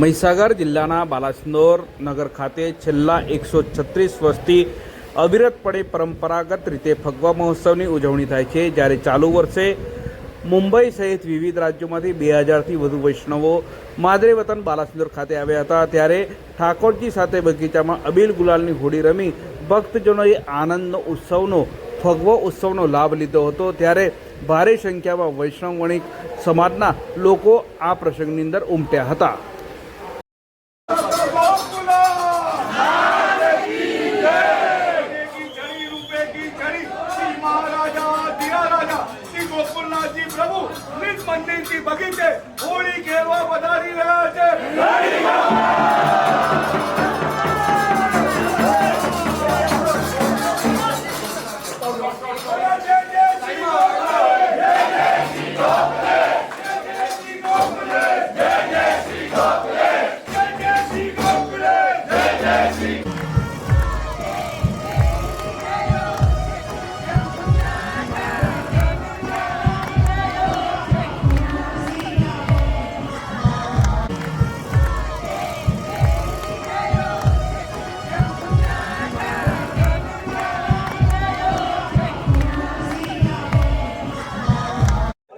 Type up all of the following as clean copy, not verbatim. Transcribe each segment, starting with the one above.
મહીસાગર જિલ્લાના બાલાસિનોર નગર ખાતે છેલ્લા 136 વર્ષથી અવિરતપણે પરંપરાગત રીતે ફગવા મહોત્સવની ઉજવણી થાય છે। જ્યારે ચાલુ વર્ષે મુંબઈ સહિત વિવિધ રાજ્યોમાંથી 2000થી વધુ વૈષ્ણવો માદરે વતન બાલાસિનોર ખાતે આવ્યા હતા। ત્યારે ઠાકોરજી સાથે બગીચામાં અબીલ ગુલાલની હોડી રમી ભક્તજનોએ આનંદનો ઉત્સવનો ફગવો ઉત્સવનો લાભ લીધો હતો। ત્યારે ભારે સંખ્યામાં વૈષ્ણવ વણિક સમાજના લોકો આ પ્રસંગની અંદર ઉમટ્યા હતા। प्रभु निज मंदिर की बगीचे होली खेलवा पधारी रहा है।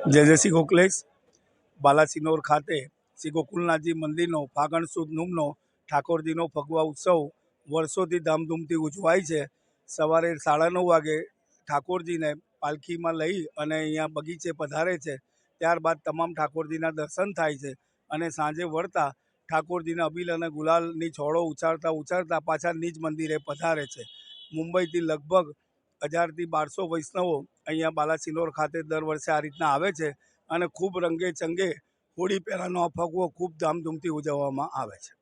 जय श्री गोखलेस बालासिनोर खाते श्री गोकुलनाथजी मंदिरનો ફાગણ સુદ નૂમનો ઠાકોરજીનો ફગવા ઉત્સવ વર્ષોથી ધામધૂમથી ઉજવાય છે। સવારે 9:30 વાગે ઠાકોરજીને પાલખીમાં લઈ અને અહીંયા બગીચે પધારે છે। ત્યારબાદ તમામ ઠાકોરજીના દર્શન થાય છે અને સાંજે વળતા ઠાકોરજીને અબીલ અને ગુલાલની છોડો ઉછાળતા પાછા નિજ મંદિરે પધારે છે। મુંબઈથી લગભગ 1000થી 1200 વૈષ્ણવો અહીંયા બાલાસિનોર ખાતે દર વર્ષે આ રીતના આવે છે અને ખૂબ રંગે ચંગે હોળી પહેલાનો આ ફગવો ખૂબ ધામધૂમથી ઉજવવામાં આવે છે।